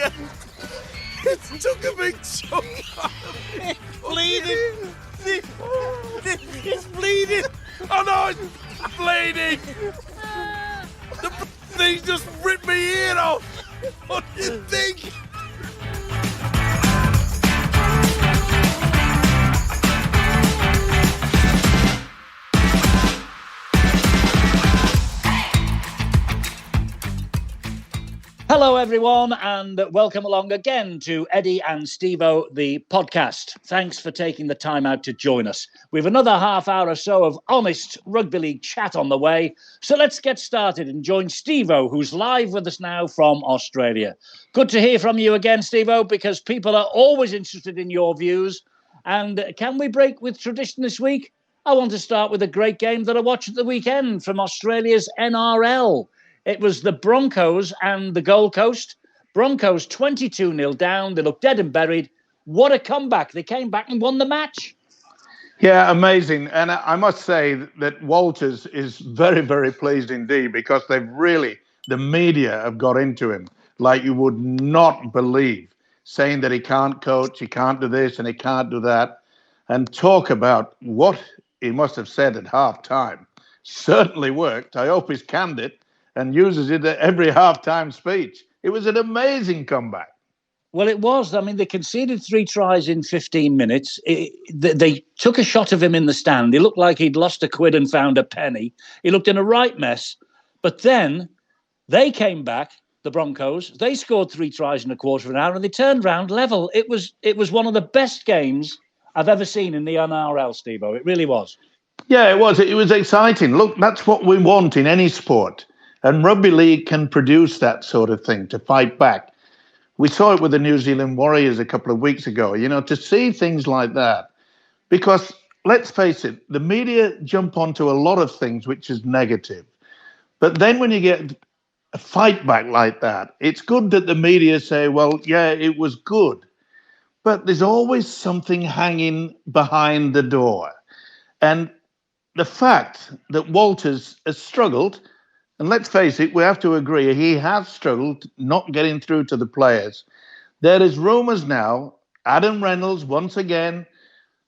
ear. It took a big chunk off. It's bleeding. It's bleeding. Oh no, it's bleeding. The thing just ripped my ear off. What do you think? Hello, everyone, and welcome along again to Eddie and Stevo, the podcast. Thanks for taking the time out to join us. We have another half hour or so of honest rugby league chat on the way. So let's get started and join Stevo, who's live with us now from Australia. Good to hear from you again, Stevo, because people are always interested in your views. And can we break with tradition this week? I want to start with a great game that I watched at the weekend from Australia's NRL. It was the Broncos and the Gold Coast. Broncos 22-0 down. They looked dead and buried. What a comeback. They came back and won the match. Yeah, amazing. And I must say that Walters is very, very pleased indeed because the media have got into him like you would not believe, saying that he can't coach, he can't do this and he can't do that. And talk about what he must have said at halftime. Certainly worked. I hope he's canned it and uses it at every halftime speech. It was an amazing comeback. Well, it was. I mean, they conceded 3 tries in 15 minutes. They took a shot of him in the stand. He looked like he'd lost a quid and found a penny. He looked in a right mess. But then they came back, the Broncos. They scored 3 tries in a quarter of an hour and they turned round level. It was one of the best games I've ever seen in the NRL, Stevo. It really was. Yeah, it was. It was exciting. Look, that's what we want in any sport. And rugby league can produce that sort of thing, to fight back. We saw it with the New Zealand Warriors a couple of weeks ago, to see things like that. Because, let's face it, the media jump onto a lot of things which is negative. But then when you get a fight back like that, it's good that the media say, well, yeah, it was good. But there's always something hanging behind the door. And the fact that Walters has struggled, and let's face it, we have to agree, he has struggled not getting through to the players. There is rumours now, Adam Reynolds, once again,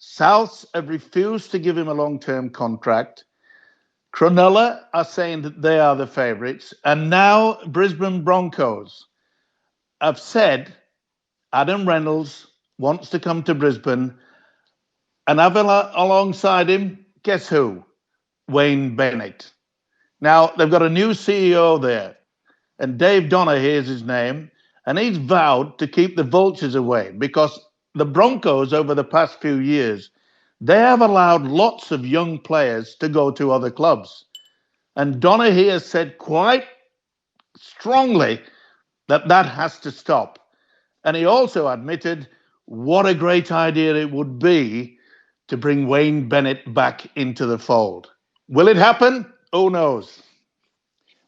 Souths have refused to give him a long-term contract. Cronulla are saying that they are the favourites. And now Brisbane Broncos have said Adam Reynolds wants to come to Brisbane and have alongside him, guess who? Wayne Bennett. Now, they've got a new CEO there, and Dave Donaghy is his name, and he's vowed to keep the vultures away because the Broncos, over the past few years, they have allowed lots of young players to go to other clubs. And Donaghy has said quite strongly that has to stop. And he also admitted what a great idea it would be to bring Wayne Bennett back into the fold. Will it happen? Who knows?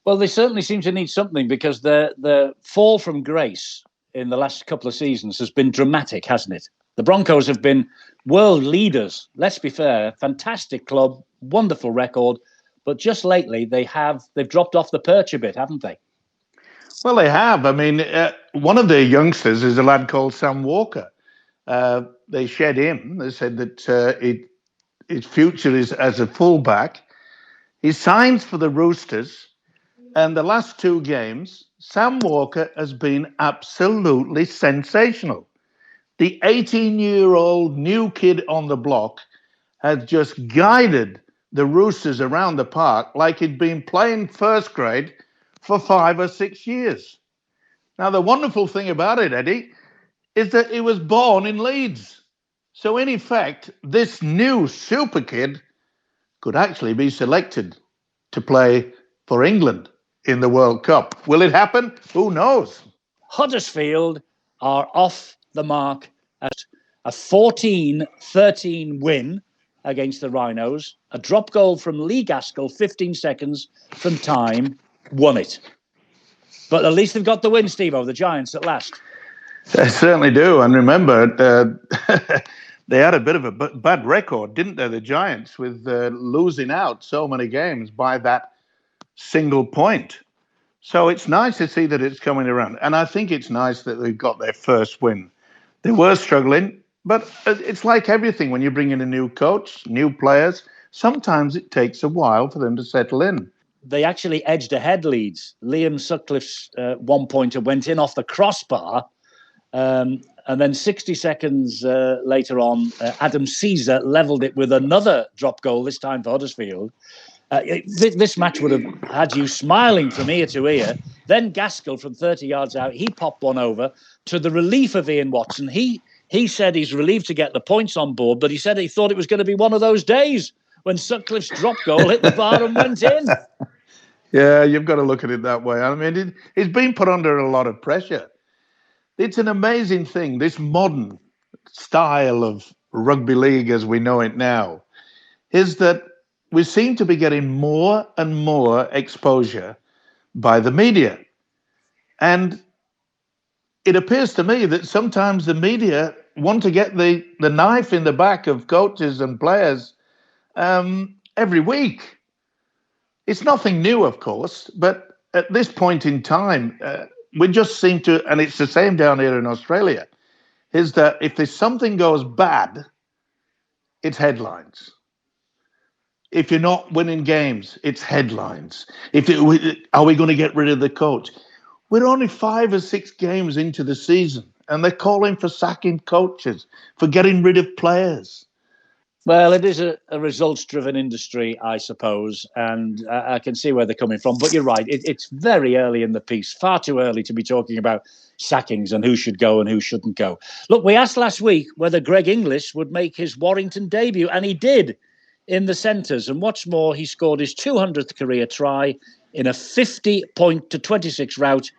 Well, they certainly seem to need something because the fall from grace in the last couple of seasons has been dramatic, hasn't it? The Broncos have been world leaders. Let's be fair. Fantastic club, wonderful record. But just lately, they've dropped off the perch a bit, haven't they? Well, they have. I mean, one of their youngsters is a lad called Sam Walker. They shed him. They said that his future is as a fullback. He signs for the Roosters, and the last 2 games, Sam Walker has been absolutely sensational. The 18-year-old new kid on the block has just guided the Roosters around the park like he'd been playing first grade for 5 or 6 years. Now, the wonderful thing about it, Eddie, is that he was born in Leeds. So, in effect, this new super kid could actually be selected to play for England in the World Cup. Will it happen? Who knows? Huddersfield are off the mark at a 14-13 win against the Rhinos. A drop goal from Lee Gaskell, 15 seconds from time, won it. But at least they've got the win, Stevo, the Giants at last. They certainly do. And remember, they had a bit of a bad record, didn't they, the Giants, with losing out so many games by that single point. So it's nice to see that it's coming around. And I think it's nice that they've got their first win. They were struggling, but it's like everything. When you bring in a new coach, new players, sometimes it takes a while for them to settle in. They actually edged ahead Leeds. Liam Sutcliffe's one-pointer went in off the crossbar. And then 60 seconds later on, Adam Caesar levelled it with another drop goal, this time for Huddersfield. This match would have had you smiling from ear to ear. Then Gaskell from 30 yards out, he popped one over to the relief of Ian Watson. He said he's relieved to get the points on board, but he said he thought it was going to be one of those days when Sutcliffe's drop goal hit the bar and went in. Yeah, you've got to look at it that way. I mean, he's been put under a lot of pressure. It's an amazing thing, this modern style of rugby league as we know it now, is that we seem to be getting more and more exposure by the media. And it appears to me that sometimes the media want to get the knife in the back of coaches and players every week. It's nothing new, of course, but at this point in time, we just seem to, and it's the same down here in Australia, is that if there's something goes bad, it's headlines. If you're not winning games, it's headlines. Are we going to get rid of the coach? We're only 5 or 6 games into the season, and they're calling for sacking coaches, for getting rid of players. Well, it is a results-driven industry, I suppose, and I can see where they're coming from. But you're right, it's very early in the piece, far too early to be talking about sackings and who should go and who shouldn't go. Look, we asked last week whether Greg Inglis would make his Warrington debut, and he did in the centres. And what's more, he scored his 200th career try in a 50-26 rout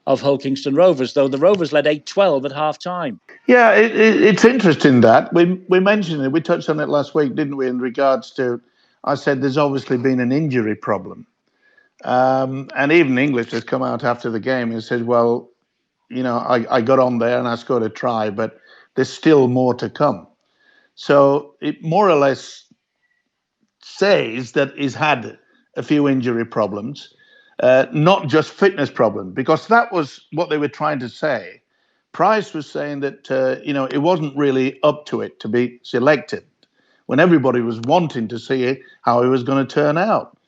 of Hull Kingston Rovers, though the Rovers led 8-12 at half-time. Yeah, it's interesting that. We mentioned it, we touched on it last week, didn't we, in regards to, I said there's obviously been an injury problem. And even English has come out after the game and said, well, you know, I got on there and I scored a try, but there's still more to come. So it more or less says that he's had a few injury problems, not just fitness problems, because that was what they were trying to say. Price was saying that, you know, it wasn't really up to it to be selected when everybody was wanting to see how he was going to turn out.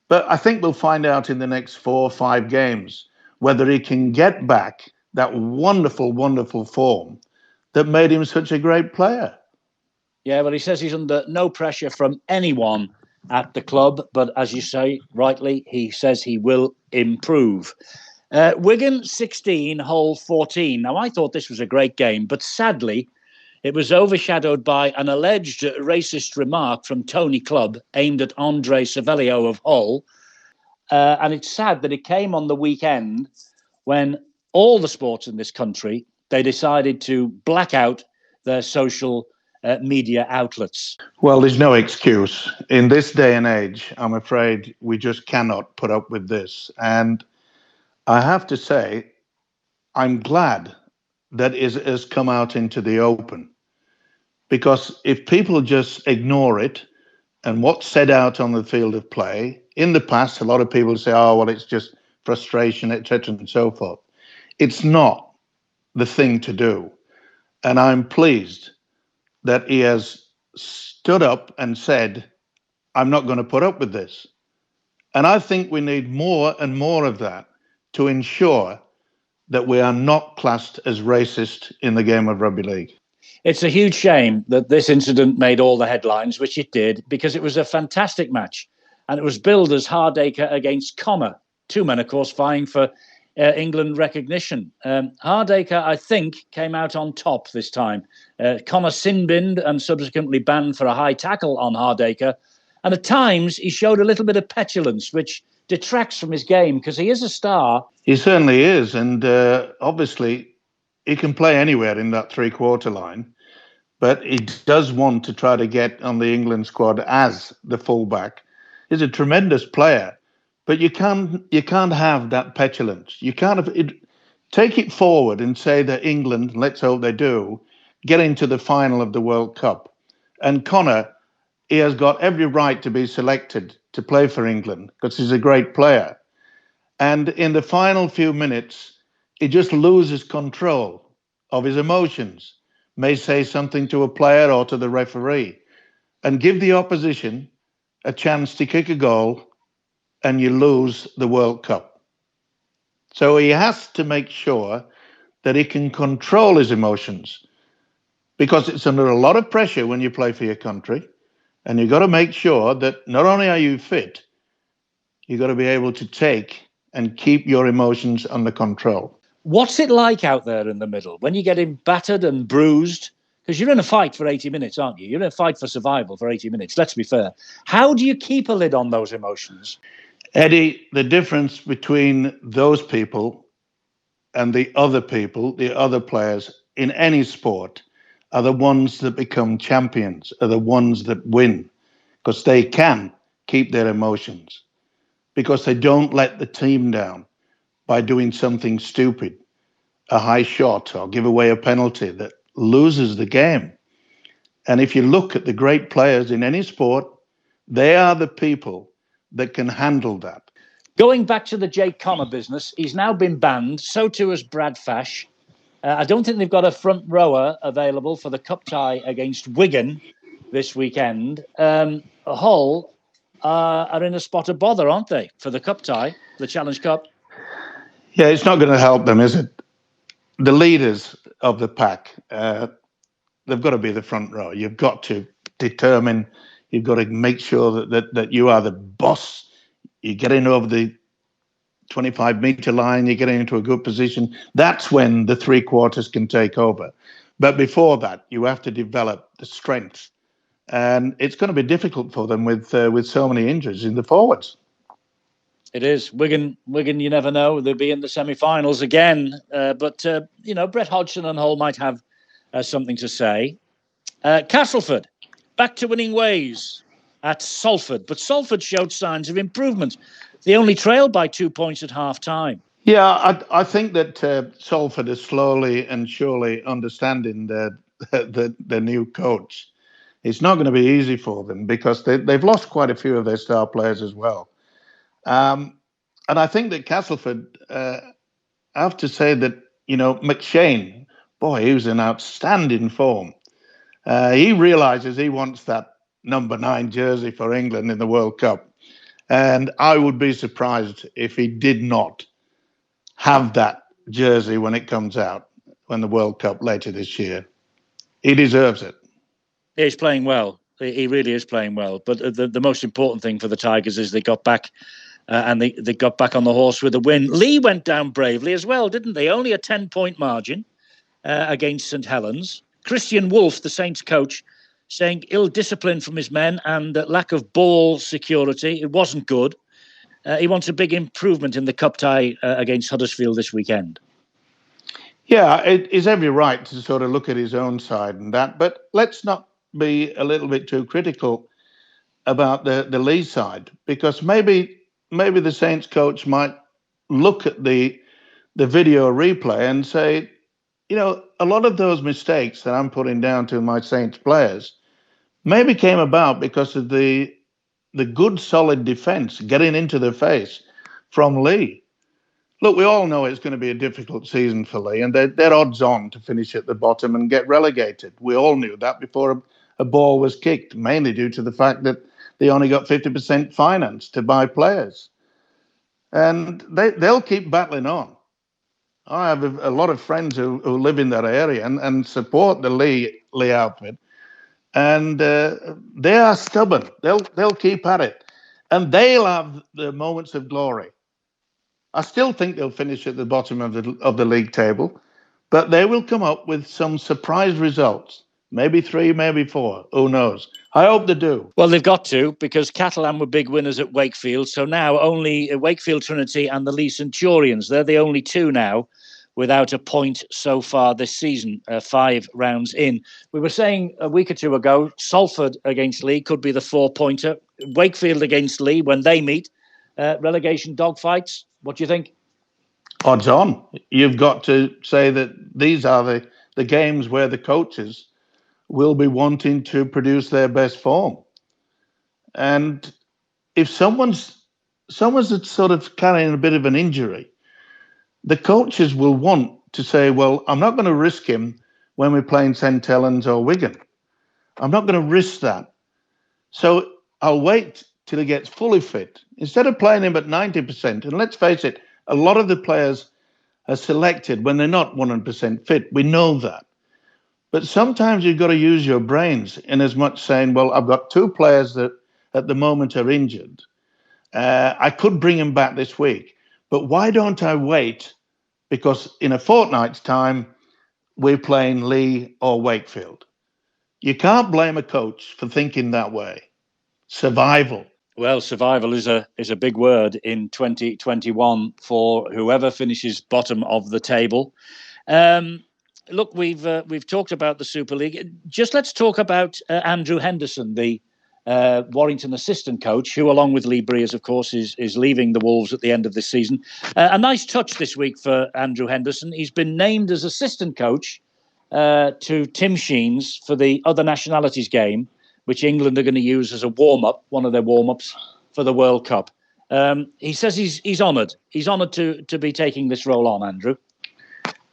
But I think we'll find out in the next 4 or 5 games whether he can get back that wonderful, wonderful form that made him such a great player. Yeah, well, he says he's under no pressure from anyone at the club. But as you say, rightly, he says he will improve. Wigan 16, Hull 14. Now, I thought this was a great game, but sadly, it was overshadowed by an alleged racist remark from Tony Clubb aimed at Andre Savelio of Hull. And it's sad that it came on the weekend when all the sports in this country, they decided to black out their social media outlets. Well, there's no excuse. In this day and age, I'm afraid we just cannot put up with this. And I have to say, I'm glad that it has come out into the open. Because if people just ignore it and what's said out on the field of play, in the past, a lot of people say, oh, well, it's just frustration, etc., and so forth. It's not the thing to do. And I'm pleased that he has stood up and said, I'm not going to put up with this. And I think we need more and more of that to ensure that we are not classed as racist in the game of rugby league. It's a huge shame that this incident made all the headlines, which it did, because it was a fantastic match. And it was billed as Hardaker against Connor. 2 men, of course, vying for England recognition. Hardaker, I think, came out on top this time. Connor sin-binned and subsequently banned for a high tackle on Hardaker. And at times, he showed a little bit of petulance, which detracts from his game, because he is a star. He certainly is. And obviously, he can play anywhere in that 3-quarter line. But he does want to try to get on the England squad as the fullback. He's a tremendous player. But you can't have that petulance. You can't take it forward and say that England, let's hope they do, get into the final of the World Cup. And Connor, he has got every right to be selected to play for England because he's a great player. And in the final few minutes, he just loses control of his emotions, may say something to a player or to the referee, and give the opposition a chance to kick a goal, and you lose the World Cup. So he has to make sure that he can control his emotions, because it's under a lot of pressure when you play for your country. And you've got to make sure that not only are you fit, you've got to be able to take and keep your emotions under control. What's it like out there in the middle when you're getting battered and bruised? Because you're in a fight for 80 minutes, aren't you? You're in a fight for survival for 80 minutes, let's be fair. How do you keep a lid on those emotions? Eddie, the difference between those people and the other people, the other players in any sport, are the ones that become champions, are the ones that win, because they can keep their emotions, because they don't let the team down by doing something stupid, a high shot or give away a penalty that loses the game. And if you look at the great players in any sport, they are the people that can handle that. Going back to the Jake Connor business, he's now been banned. So too has Brad Fash. I don't think they've got a front rower available for the cup tie against Wigan this weekend. Hull are in a spot of bother, aren't they, for the cup tie, the Challenge Cup? Yeah, it's not going to help them, is it? The leaders of the pack, they've got to be the front row. You've got to determine, you've got to make sure that you are the boss. You get in over the 25-meter line, you get into a good position. That's when the three quarters can take over. But before that, you have to develop the strength. And it's going to be difficult for them with so many injuries in the forwards. It is. Wigan, you never know. They'll be in the semi-finals again. But Brett Hodgson and Hull might have something to say. Castleford, back to winning ways at Salford. But Salford showed signs of improvement. They only trailed by 2 points at half-time. Yeah, I think that Salford is slowly and surely understanding the new coach. It's not going to be easy for them because they've lost quite a few of their star players as well. And I think that Castleford, I have to say that, McShane, boy, he was in outstanding form. He realises he wants that number 9 jersey for England in the World Cup. And I would be surprised if he did not have that jersey when it comes out, when the World Cup later this year. He deserves it. He's playing well. He really is playing well. But the most important thing for the Tigers is they got back and they got back on the horse with a win. Lee went down bravely as well, didn't they? Only a 10-point margin against St Helens. Christian Wolff, the Saints coach, saying ill discipline from his men and lack of ball security. It wasn't good. He wants a big improvement in the cup tie against Huddersfield this weekend. Yeah, it is every right to sort of look at his own side and that, but let's not be a little bit too critical about the Lee side, because maybe the Saints coach might look at the video replay and say, a lot of those mistakes that I'm putting down to my Saints players maybe came about because of the good solid defence getting into the face from Lee. Look, we all know it's going to be a difficult season for Lee, and they're odds on to finish at the bottom and get relegated. We all knew that before a ball was kicked, mainly due to the fact that they only got 50% finance to buy players. And they'll keep battling on. I have a lot of friends who live in that area and support the Lee outfit. And they are stubborn. They'll keep at it. And they'll have the moments of glory. I still think they'll finish at the bottom of the league table, but they will come up with some surprise results. Maybe 3, maybe 4. Who knows? I hope they do. Well, they've got to, because Catalan were big winners at Wakefield. So now only Wakefield Trinity and the Lee Centurions. They're the only two now without a point so far this season, 5 rounds in. We were saying a week or two ago, Salford against Lee could be the 4-pointer. Wakefield against Lee, when they meet, relegation dogfights. What do you think? Odds on. You've got to say that these are the games where the coaches will be wanting to produce their best form. And if someone's someone's that's sort of carrying a bit of an injury, the coaches will want to say, well, I'm not going to risk him when we're playing St Helens or Wigan. I'm not going to risk that. So I'll wait till he gets fully fit. Instead of playing him at 90%, and let's face it, a lot of the players are selected when they're not 100% fit. We know that. But sometimes you've got to use your brains in as much saying, well, I've got two players that at the moment are injured. I could bring them back this week, but why don't I wait? Because in a fortnight's time, we're playing Leigh or Wakefield. You can't blame a coach for thinking that way. Survival. Well, survival is a big word in 2021 for whoever finishes bottom of the table. Look, we've talked about the Super League. Just let's talk about Andrew Henderson, the Warrington assistant coach, who, along with Lee Breers, of course, is leaving the Wolves at the end of this season. A nice touch this week for Andrew Henderson. He's been named as assistant coach to Tim Sheens for the other nationalities game, which England are going to use as a warm-up, one of their warm-ups for the World Cup. He says he's honoured. He's honoured to be taking this role on, Andrew.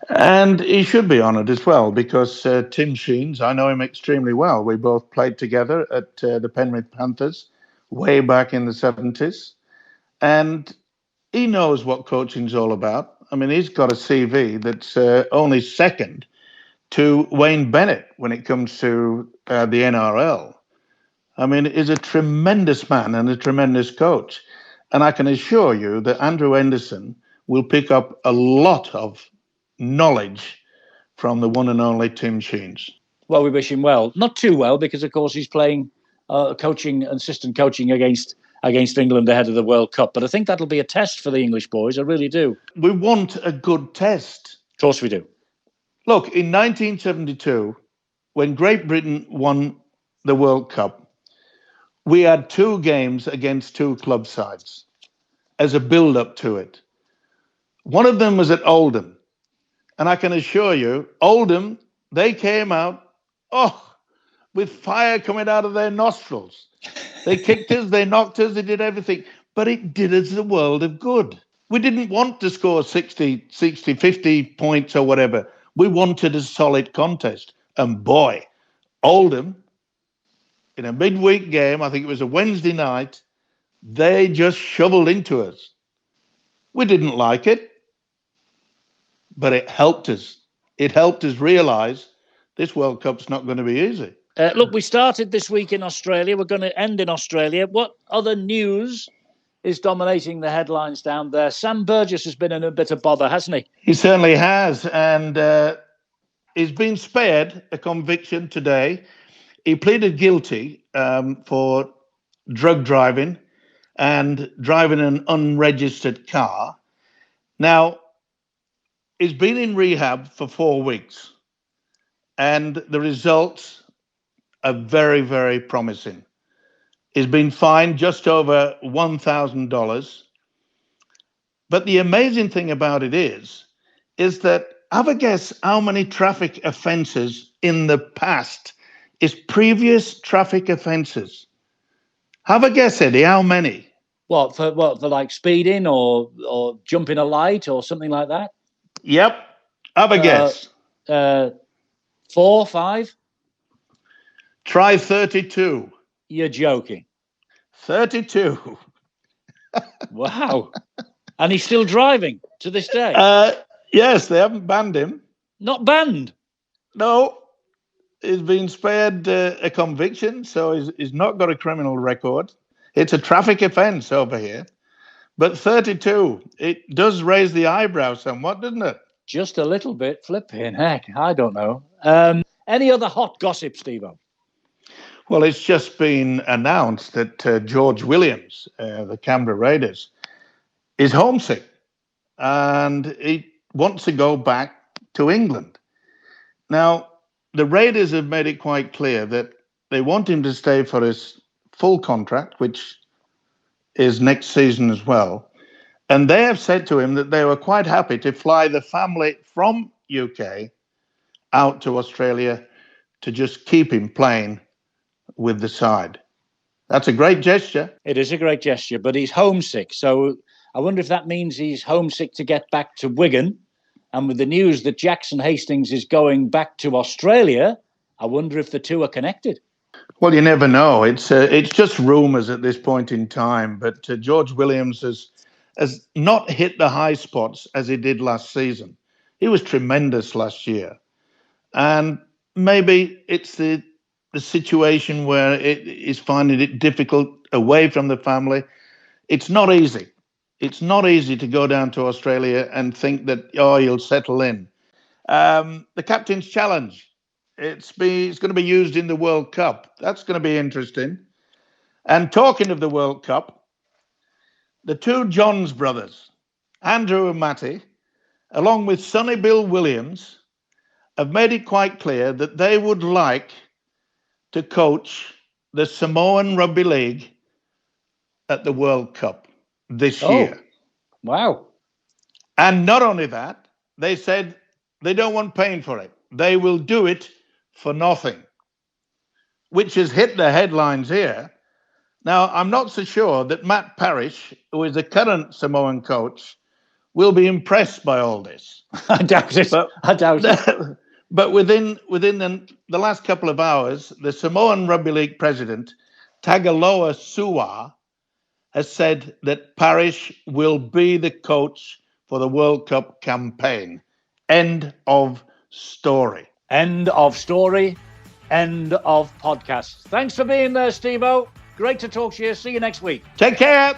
And he should be honoured as well, because Tim Sheens, I know him extremely well. We both played together at the Penrith Panthers way back in the 70s. And he knows what coaching's all about. I mean, he's got a CV that's only second to Wayne Bennett when it comes to the NRL. I mean, he's a tremendous man and a tremendous coach. And I can assure you that Andrew Henderson will pick up a lot of knowledge from the one and only Tim Sheens. Well, we wish him well. Not too well, because, of course, he's playing assistant coaching against England ahead of the World Cup. But I think that'll be a test for the English boys. I really do. We want a good test. Of course we do. Look, in 1972, when Great Britain won the World Cup, we had two games against two club sides as a build-up to it. One of them was at Oldham. And I can assure you, Oldham, they came out, with fire coming out of their nostrils. They kicked us, they knocked us, they did everything. But it did us a world of good. We didn't want to score 60, 50 points or whatever. We wanted a solid contest. And boy, Oldham, in a midweek game, I think it was a Wednesday night, they just shoveled into us. We didn't like it, but it helped us. It helped us realise this World Cup's not going to be easy. Look, we started this week in Australia. We're going to end in Australia. What other news is dominating the headlines down there? Sam Burgess has been in a bit of bother, hasn't he? He certainly has, and he's been spared a conviction today. He pleaded guilty for drug driving and driving an unregistered car. Now, he's been in rehab for 4 weeks, and the results are very, very promising. He's been fined just over $1,000. But the amazing thing about it is that, have a guess how many traffic offences in the past is previous traffic offences. Have a guess, Eddie, how many? What, for like speeding or jumping a light or something like that? Yep. Have a guess. 4, 5? Try 32. You're joking. 32. Wow. And he's still driving to this day? Yes, they haven't banned him. Not banned? No. He's been spared a conviction, so he's not got a criminal record. It's a traffic offence over here. But 32, it does raise the eyebrow somewhat, doesn't it? Just a little bit. Flipping heck. I don't know. Any other hot gossip, Stevo? Well, it's just been announced that George Williams, the Canberra Raiders, is homesick and he wants to go back to England. Now, the Raiders have made it quite clear that they want him to stay for his full contract, which is next season as well. And they have said to him that they were quite happy to fly the family from UK out to Australia to just keep him playing with the side. That's a great gesture. It is a great gesture, but he's homesick. So I wonder if that means he's homesick to get back to Wigan. And with the news that Jackson Hastings is going back to Australia, I wonder if the two are connected. Well, you never know. It's just rumours at this point in time. But George Williams has not hit the high spots as he did last season. He was tremendous last year. And maybe it's the situation where it is finding it difficult away from the family. It's not easy. It's not easy to go down to Australia and think that, you'll settle in. The captain's challenge. It's going to be used in the World Cup. That's going to be interesting. And talking of the World Cup, the two Johns brothers, Andrew and Matty, along with Sonny Bill Williams, have made it quite clear that they would like to coach the Samoan Rugby League at the World Cup this year. Wow. And not only that, they said they don't want paying for it. They will do it for nothing, which has hit the headlines here. Now, I'm not so sure that Matt Parrish, who is the current Samoan coach, will be impressed by all this. I doubt it. I doubt it. But within the last couple of hours, the Samoan Rugby League president, Tagaloa Su'a, has said that Parrish will be the coach for the World Cup campaign. End of story. End of story. End of podcast. Thanks for being there, Stevo. Great to talk to you. See you next week. Take care.